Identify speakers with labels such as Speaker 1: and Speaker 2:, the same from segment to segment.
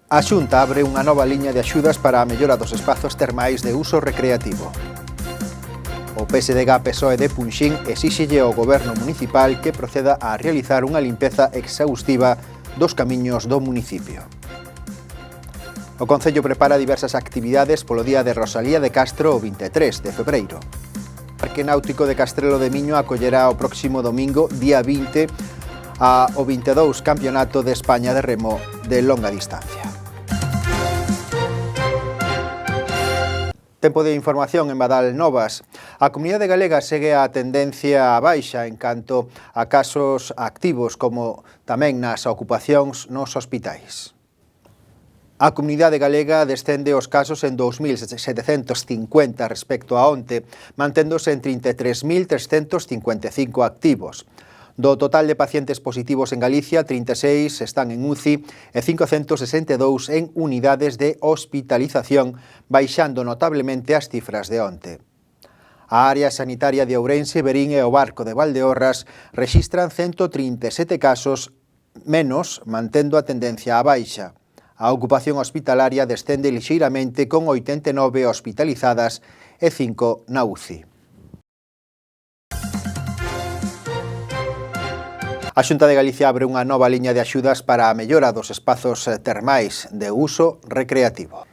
Speaker 1: A Xunta abre unha nova liña de axudas para a mellora dos espazos termais de uso recreativo. O PSDG-PSOE de Punxín exíxelle ao goberno municipal que proceda a realizar unha limpeza exhaustiva dos camiños do municipio. O Concello prepara diversas actividades polo Día de Rosalía de Castro o 23 de febreiro. O Parque Náutico de Castrelo de Miño acollerá o próximo domingo, día 20, o 22 Campeonato de España de Remo de longa distancia. Tempo de información en Badal Novas. A comunidade galega segue a tendencia a baixa en canto a casos activos como tamén nas ocupacións nos hospitais. A comunidade galega descende os casos en 2.750 respecto a onte, manténdose en 33.355 activos. Do total de pacientes positivos en Galicia, 36 están en UCI e 562 en unidades de hospitalización, baixando notablemente as cifras de onte. A área sanitaria de Ourense, Verín e o Barco de Valdeorras rexistran 137 casos menos, mantendo a tendencia á baixa. A ocupación hospitalaria descende lixeiramente con 89 hospitalizadas e 5 na UCI. A Xunta de Galicia abre unha nova liña de axudas para a mellora dos espazos termais de uso recreativo.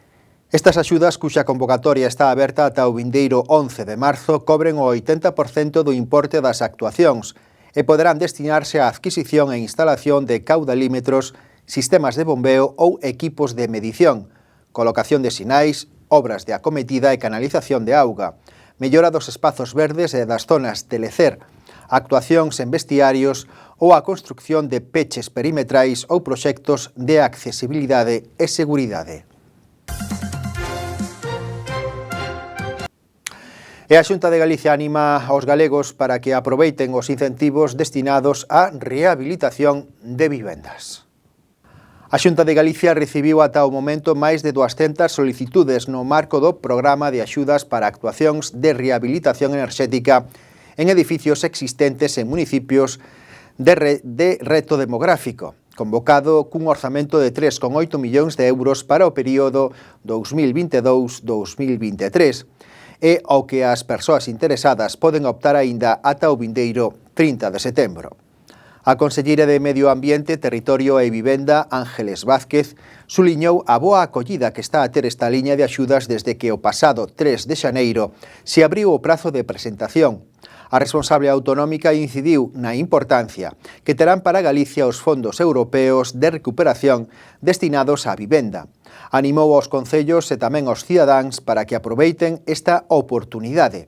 Speaker 1: Estas axudas, cuxa convocatoria está aberta ata o vindeiro 11 de marzo, cobren o 80% do importe das actuacións e poderán destinarse á adquisición e instalación de caudalímetros, sistemas de bombeo ou equipos de medición, colocación de sinais, obras de acometida e canalización de auga, mellora dos espazos verdes e das zonas de lecer, actuacións en vestiarios ou a construcción de peches perimetrais ou proxectos de accesibilidade e seguridade. E a Xunta de Galicia anima aos galegos para que aproveiten os incentivos destinados á rehabilitación de vivendas. A Xunta de Galicia recibiu ata o momento máis de 200 solicitudes no marco do Programa de Axudas para Actuacións de Rehabilitación Enerxética en edificios existentes en municipios de reto demográfico, convocado cun orzamento de 3,8 millóns de euros para o período 2022-2023, e ao que as persoas interesadas poden optar aínda ata o vindeiro 30 de setembro. A conselleira de Medio Ambiente, Territorio e Vivenda, Ángeles Vázquez, suliñou a boa acollida que está a ter esta liña de axudas desde que o pasado 3 de xaneiro se abriu o prazo de presentación. A responsable autonómica incidiu na importancia que terán para Galicia os fondos europeos de recuperación destinados á vivenda. Animou aos concellos e tamén aos cidadáns para que aproveiten esta oportunidade.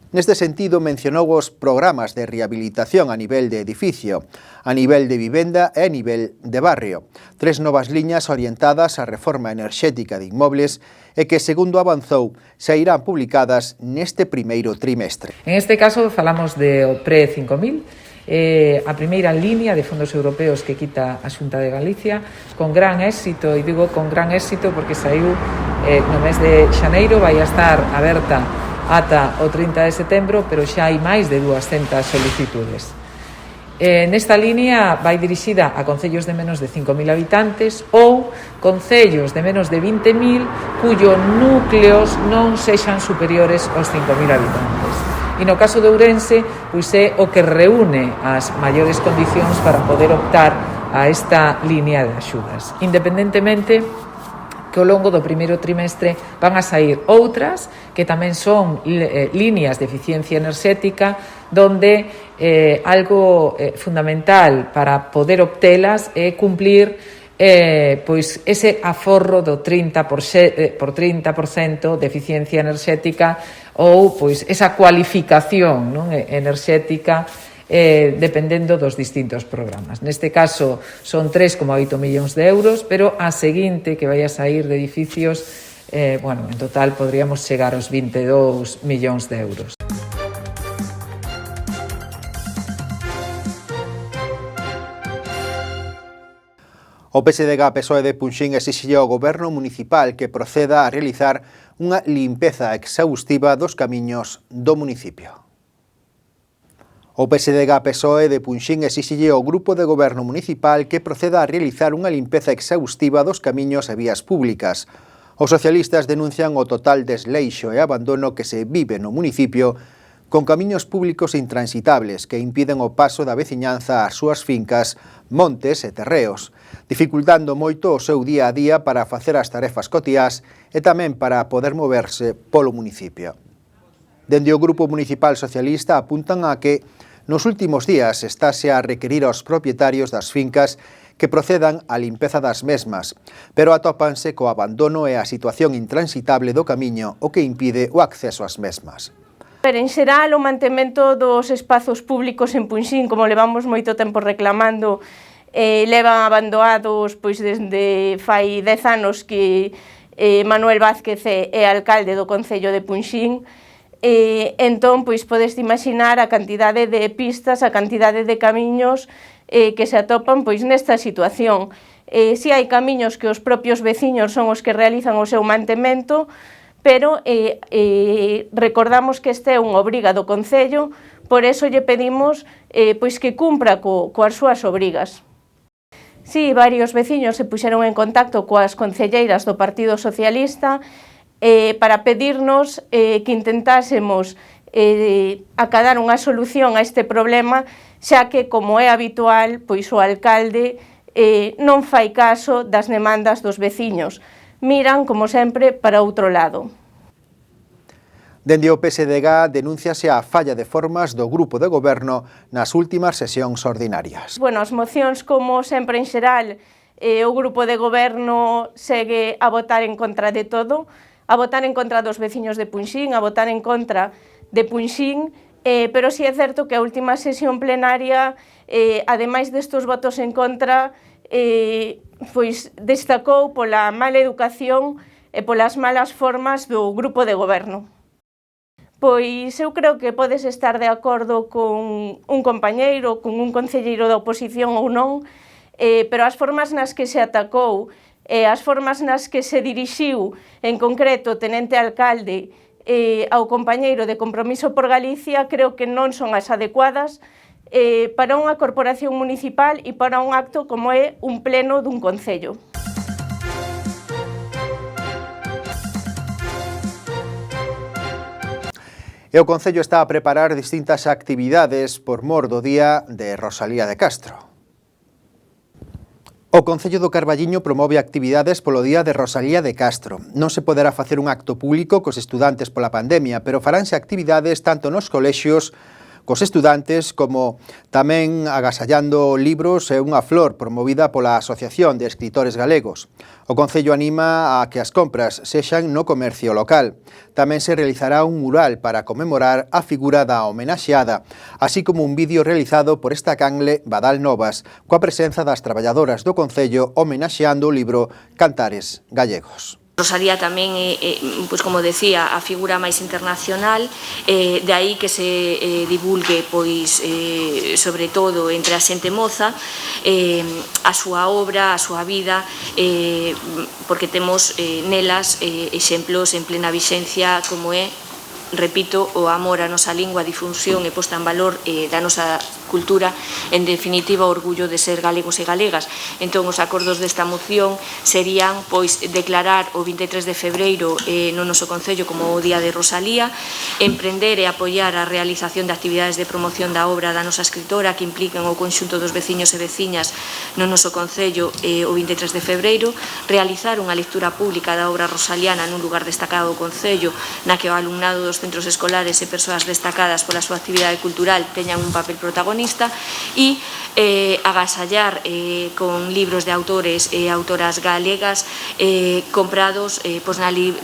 Speaker 1: Neste sentido, mencionou os programas de rehabilitación a nivel de edificio, a nivel de vivenda e a nivel de barrio. 3 novas liñas orientadas á reforma enerxética de inmobles e que, segundo avanzou, se irán publicadas neste primeiro trimestre.
Speaker 2: En este caso, falamos de PRE 5000, a primeira liña de fondos europeos que quita a Xunta de Galicia, con gran éxito, e digo con gran éxito porque saiu no mes de xaneiro, vai a estar aberta ata o 30 de setembro, pero xa hai máis de 200 solicitudes. Nesta línea vai dirixida a concellos de menos de 5.000 habitantes ou concellos de menos de 20.000 cuyo núcleos non sexan superiores aos 5.000 habitantes. E no caso de Ourense, pois é o que reúne as maiores condicións para poder optar a esta línea de axudas. Independentemente que ao longo do primeiro trimestre van a sair outras que tamén son líneas de eficiencia enerxética donde algo fundamental para poder obtelas é cumplir pois ese aforro do 30% de eficiencia enerxética ou pois esa cualificación, non, enerxética dependendo dos distintos programas. Neste caso son 3,8 millóns de euros, pero a seguinte que vai a sair de edificios, en total podríamos chegar aos 22 millóns de euros.
Speaker 1: O PSDG-PSOE de Punxín exixille ao goberno municipal que proceda a realizar unha limpeza exhaustiva dos camiños do municipio. O PSDG-PSOE de Punxín exixille ao Grupo de Goberno Municipal que proceda a realizar unha limpeza exhaustiva dos camiños e vías públicas. Os socialistas denuncian o total desleixo e abandono que se vive no municipio con camiños públicos intransitables que impiden o paso da veciñanza ás súas fincas, montes e terreos, dificultando moito o seu día a día para facer as tarefas cotiás e tamén para poder moverse polo municipio. Dende o Grupo Municipal Socialista apuntan a que nos últimos días estáse a requerir aos propietarios das fincas que procedan á limpeza das mesmas, pero atópanse co abandono e a situación intransitable do camiño, o que impide o acceso ás mesmas.
Speaker 3: En xeral, o mantemento dos espazos públicos en Punxín, como levamos moito tempo reclamando, levan abandonados pois desde fai 10 anos que Manuel Vázquez é alcalde do Concello de Punxín. Entón, pois podes imaginar a cantidade de pistas, a cantidade de camiños que se atopan pois nesta situación. Si hai camiños que os propios veciños son os que realizan o seu mantemento, pero recordamos que este é unha obriga do Concello, por eso lle pedimos pois que cumpra coas súas obrigas. Si, varios veciños se puxeron en contacto coas concelleiras do Partido Socialista para pedirnos que intentásemos acadar unha solución a este problema, xa que, como é habitual, pois o alcalde non fai caso das demandas dos veciños. Miran, como sempre, para outro lado.
Speaker 1: Dende o PSDG denúnciase a falla de formas do Grupo de Goberno nas últimas sesións ordinarias.
Speaker 3: Bueno, as mocións, como sempre en xeral, o Grupo de Goberno segue a votar en contra de todo, a votar en contra dos veciños de Punxín, a votar en contra de Punxín, pero si é certo que a última sesión plenaria, ademais destes votos en contra, pois destacou pola mala educación e polas malas formas do Grupo de Goberno. Pois eu creo que podes estar de acordo con un compañeiro, con un concelleiro da oposición ou non, pero as formas nas que se atacou, as formas nas que se dirixiu, en concreto, o tenente alcalde ao compañeiro de Compromiso por Galicia, creo que non son as adecuadas para unha corporación municipal e para un acto como é un pleno dun concello.
Speaker 1: E o Concello está a preparar distintas actividades por mor do Día de Rosalía de Castro. O Concello do Carballiño promove actividades polo Día de Rosalía de Castro. Non se poderá facer un acto público cos estudantes pola pandemia, pero faránse actividades tanto nos colexios cos estudantes como tamén agasallando libros e unha flor promovida pola Asociación de Escritores Galegos. O Concello anima a que as compras sexan no comercio local. Tamén se realizará un mural para conmemorar a figura da homenaxeada, así como un vídeo realizado por esta canle Badal Novas, coa presenza das traballadoras do Concello homenaxeando o libro Cantares Gallegos.
Speaker 4: Rosalía tamén é, pois como decía, a figura máis internacional, de aí que se divulgue, pois, sobre todo entre a xente moza, a súa obra, a súa vida, porque temos nelas exemplos en plena vixencia como é, repito, o amor á nosa lingua, a difusión e posta en valor da nosa cultura, en definitiva o orgullo de ser galegos e galegas. Entón, os acordos desta moción serían pois declarar o 23 de febreiro no noso Concello como o Día de Rosalía, emprender e apoiar a realización de actividades de promoción da obra da nosa escritora que impliquen o conxunto dos veciños e veciñas no noso Concello o 23 de febreiro, realizar unha lectura pública da obra rosaliana nun lugar destacado do Concello, na que o alumnado dos centros escolares e persoas destacadas pola súa actividade cultural teñan un papel protagonista, e agasallar con libros de autores e autoras galegas comprados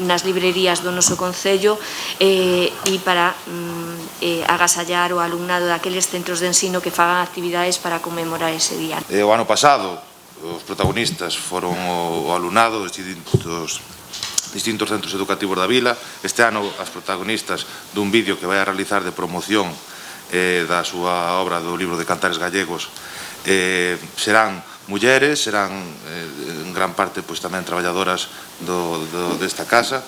Speaker 4: nas librerías do noso Concello e para agasallar o alumnado daqueles centros de ensino que fagan actividades para conmemorar ese día.
Speaker 5: O ano pasado os protagonistas foron o alumnado dos distintos centros educativos da vila. Este ano as protagonistas dun vídeo que vai a realizar de promoción da súa obra do libro de Cantares Gallegos serán mulleres, serán en gran parte pois tamén traballadoras desta casa,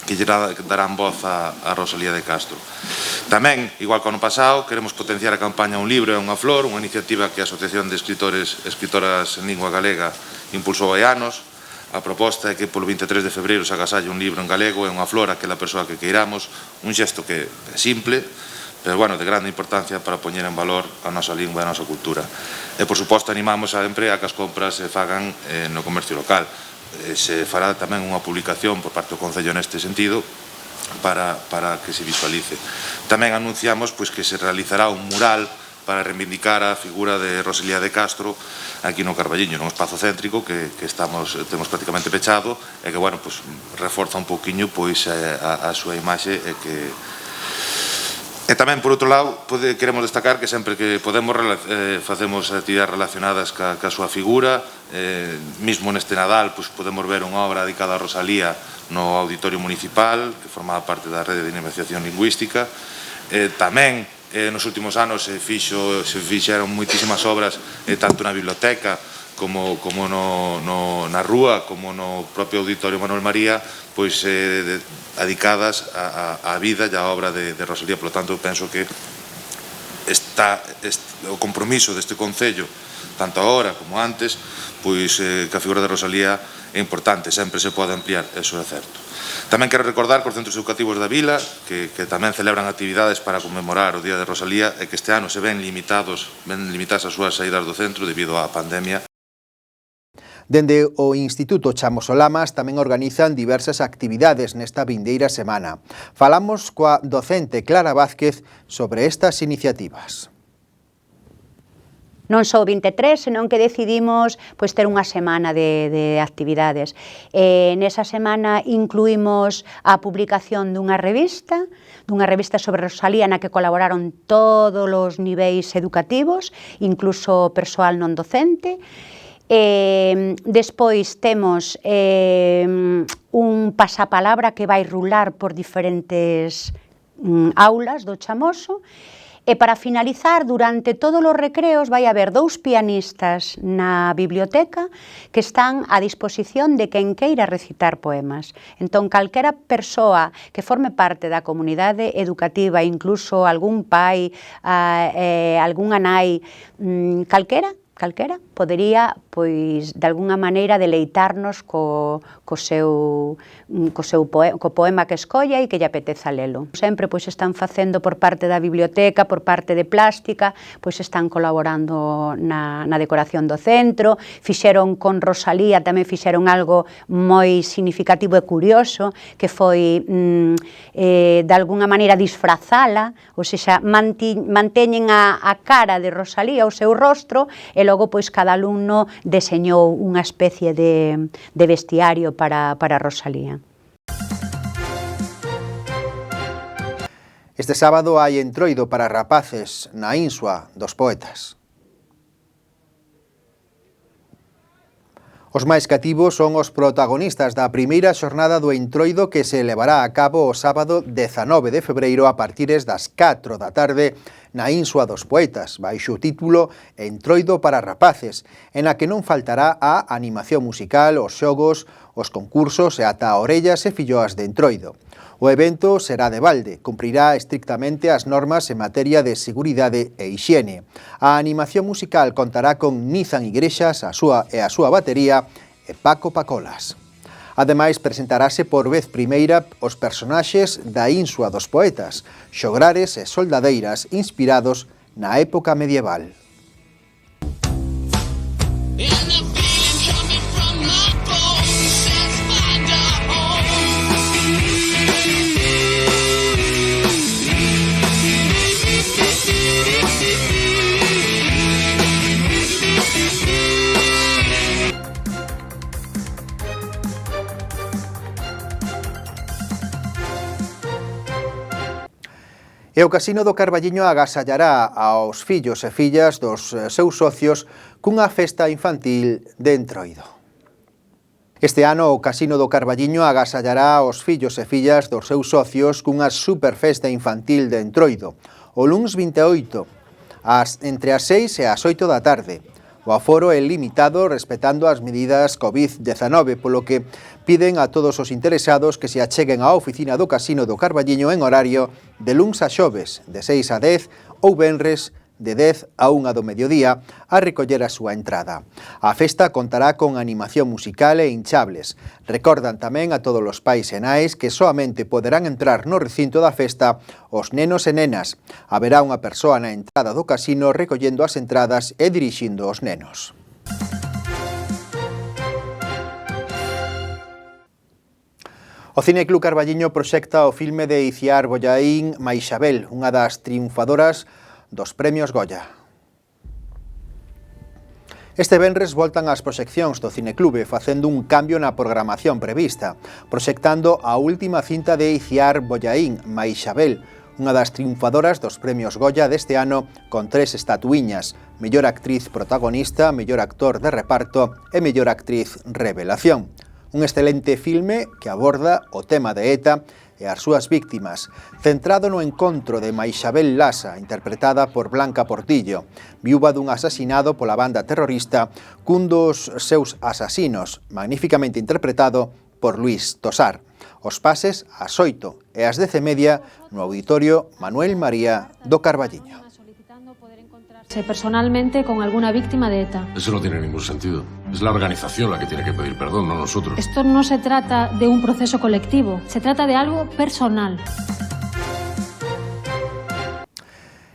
Speaker 5: que lle darán voz a Rosalía de Castro. Tamén, igual que ano pasado, queremos potenciar a campaña Un libro e unha flor, unha iniciativa que a Asociación de Escritoras en Lingua Galega impulsou hai anos. A proposta é que polo 23 de febreiro se agasalle un libro en galego e unha flor a aquela persoa que queiramos, un xesto que é simple, pero, bueno, de grande importancia para poñer en valor a nosa lingua e a nosa cultura. E, por suposto, animamos sempre a que as compras se fagan no comercio local. Se fará tamén unha publicación por parte do Concello neste sentido para que se visualice. Tamén anunciamos que se realizará un mural para reivindicar a figura de Rosalía de Castro aquí no Carballiño, nun espazo céntrico que temos prácticamente pechado e que, bueno, reforza un pouquiño a súa imaxe e tamén, por outro lado, queremos destacar que sempre que podemos facemos actividades relacionadas ca súa figura. Mesmo neste Nadal podemos ver unha obra dedicada a Rosalía no Auditorio Municipal, que formaba parte da Rede de Dinamización Lingüística. Tamén, nos últimos anos, se fixeron moitísimas obras tanto na biblioteca como na rúa, como no propio Auditorio Manuel María, dedicadas á vida e á obra de Rosalía. Por lo tanto, penso que o compromiso deste Concello, tanto agora como antes, que a figura de Rosalía é importante, sempre se pode ampliar, eso é certo. Tamén quero recordar que os centros educativos da vila, que tamén celebran actividades para conmemorar o Día de Rosalía, e que este ano se ven limitadas as súas saídas do centro debido á pandemia.
Speaker 1: Dende o Instituto Chamosolamas tamén organizan diversas actividades nesta vindeira semana. Falamos coa docente Clara Vázquez sobre estas iniciativas.
Speaker 6: Non só 23, senón que decidimos ter unha semana de actividades. Nesa semana incluímos a publicación dunha revista sobre Rosalía na que colaboraron todos os niveis educativos, incluso persoal non docente. Despois temos un pasapalabra que vai rular por diferentes aulas do Chamoso. E para finalizar, durante todos os recreos vai haber 2 pianistas na biblioteca que están a disposición de quen queira recitar poemas. Entón, calquera persoa que forme parte da comunidade educativa, incluso algún pai, algunha nai, calquera, podería, de alguna maneira, deleitarnos co poema que escolla e que lle apeteza lelo. Sempre están facendo por parte da biblioteca, por parte de Plástica, están colaborando na decoración do centro, fixeron con Rosalía, tamén fixeron algo moi significativo e curioso, que foi, de alguna maneira, disfrazala, ou seja, manteñen a cara de Rosalía, o seu rostro, e logo, cada alumno deseñou unha especie de vestiario para Rosalía.
Speaker 1: Este sábado hai entroido para rapaces na Insua dos Poetas. Os máis cativos son os protagonistas da primeira xornada do entroido que se levará a cabo o sábado 19 de febreiro a partires das 4 da tarde na Insua dos Poetas, baixo o título Entroido para rapaces, en a que non faltará a animación musical, os xogos, os concursos e ata orellas e filloas de entroido. O evento será de balde, cumprirá estrictamente as normas en materia de seguridade e hixiene. A animación musical contará con Nizan Igrexas a súa batería e Paco Pacolas. Ademais, presentarase por vez primeira os personaxes da Insua dos Poetas, xograres e soldadeiras inspirados na época medieval. E o Casino do Carballiño agasallará aos fillos e fillas dos seus socios cunha festa infantil de entroido. Este ano o Casino do Carballiño agasallará aos fillos e fillas dos seus socios cunha superfesta infantil de entroido, o luns 28, entre as 6 e as 8 da tarde. O aforo é limitado respetando as medidas COVID-19, polo que piden a todos os interesados que se acheguen á oficina do Casino do Carballiño en horario de luns a xoves, de 6 a 10 ou venres de 10 a 1 do mediodía a recoller a súa entrada. A festa contará con animación musical e hinchables. Recordan tamén a todos os pais e nais que soamente poderán entrar no recinto da festa os nenos e nenas. Haberá unha persoa na entrada do casino recollendo as entradas e dirixindo os nenos. O Cineclub Carballiño proxecta o filme de Iciar Bollaín Maixabel, unha das triunfadoras dos premios Goya. Este venres voltan as proxeccións do Cineclube facendo un cambio na programación prevista, proxectando a última cinta de Iciar Bollaín Maixabel, unha das triunfadoras dos premios Goya deste ano con 3 estatuiñas: mellor actriz protagonista, mellor actor de reparto e mellor actriz revelación. Un excelente filme que aborda o tema de ETA e as súas víctimas, centrado no encontro de Maixabel Lasa, interpretada por Blanca Portillo, viúva dun asasinado pola banda terrorista cun dos seus asasinos, magníficamente interpretado por Luis Tosar. Os pases ás 8 e ás 10:30 no Auditorio Manuel María do Carballiño.
Speaker 7: Personalmente con alguna víctima de ETA.
Speaker 8: Eso no tiene ningún sentido. Es la organización la que tiene que pedir perdón, no nosotros.
Speaker 7: Esto no se trata de un proceso colectivo, se trata de algo personal.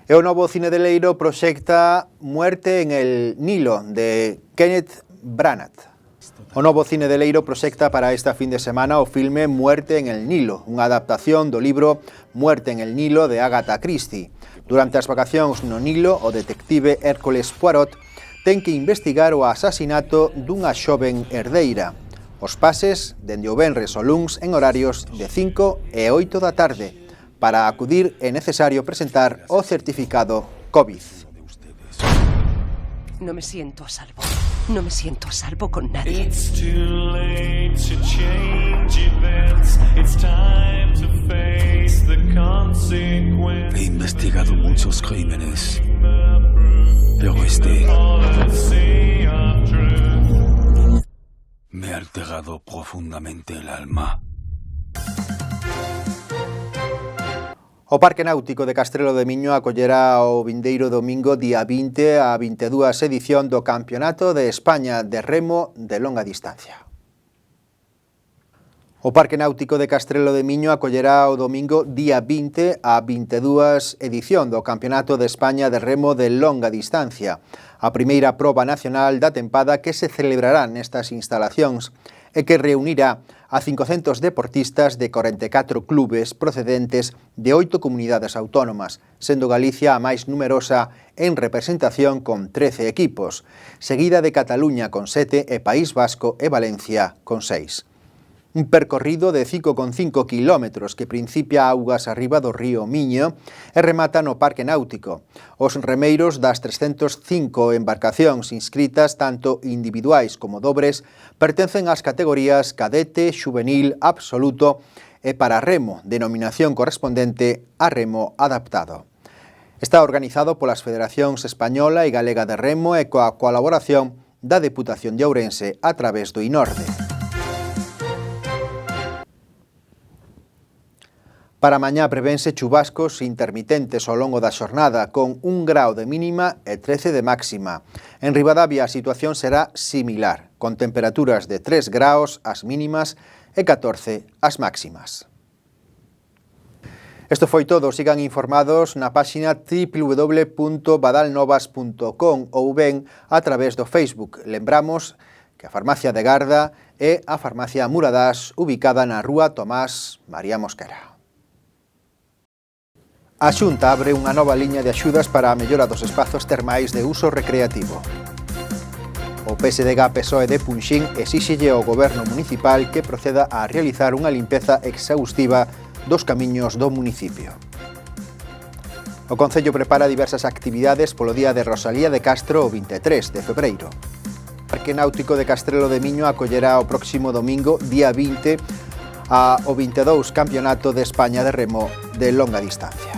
Speaker 1: E o novo cine de Leiro proxecta Muerte en el Nilo, de Kenneth Branagh. O novo cine de Leiro proxecta para esta fin de semana o filme Muerte en el Nilo, unha adaptación do libro Muerte en el Nilo de Agatha Christie. Durante as vacacións no Nilo, o detective Hércules Poirot ten que investigar o asasinato dunha xoven herdeira. Os pases dende o venres ao luns en horarios de 5 e 8 da tarde. Para acudir é necesario presentar o certificado COVID.
Speaker 9: No me siento a salvo. No me siento a salvo con nadie.
Speaker 10: He investigado muchos crímenes, pero este me ha alterado profundamente el alma.
Speaker 1: O Parque Náutico de Castrelo de Miño acollerá o vindeiro domingo día 20 a 22 edición do Campeonato de España de Remo de longa distancia. O Parque Náutico de Castrelo de Miño acollerá o domingo día 20 a 22 edición do Campeonato de España de Remo de longa distancia, a primeira proba nacional da tempada que se celebrará nestas instalacións e que reunirá a 500 deportistas de 44 clubes procedentes de 8 comunidades autónomas, sendo Galicia a máis numerosa en representación con 13 equipos, seguida de Cataluña con 7 e País Vasco e Valencia con 6. Un percorrido de 5,5 kilómetros que principia augas arriba do río Miño e remata no Parque Náutico. Os remeiros das 305 embarcacións inscritas, tanto individuais como dobres, pertencen ás categorías cadete, xuvenil, absoluto e para remo, denominación correspondente a remo adaptado. Está organizado polas Federacións Española e Galega de Remo e coa colaboración da Deputación de Ourense a través do INORDE. Para mañá prevense chubascos intermitentes ao longo da xornada, con 1 grao de mínima e 13 de máxima. En Ribadavia a situación será similar, con temperaturas de 3 graos as mínimas e 14 as máximas. Isto foi todo. Sigan informados na páxina www.badalnovas.com ou ben a través do Facebook. Lembramos que a Farmacia de Garda é a Farmacia Muradás, ubicada na Rúa Tomás María Mosquera. A Xunta abre unha nova liña de axudas para a mellora dos espazos termais de uso recreativo. O PSDG-PSOE de Punxín exíxelle ao Goberno municipal que proceda a realizar unha limpeza exhaustiva dos camiños do municipio. O Concello prepara diversas actividades polo día de Rosalía de Castro o 23 de febreiro. O Parque Náutico de Castrelo de Miño acollerá o próximo domingo, día 20, ao 22 Campeonato de España de Remo de longa distancia.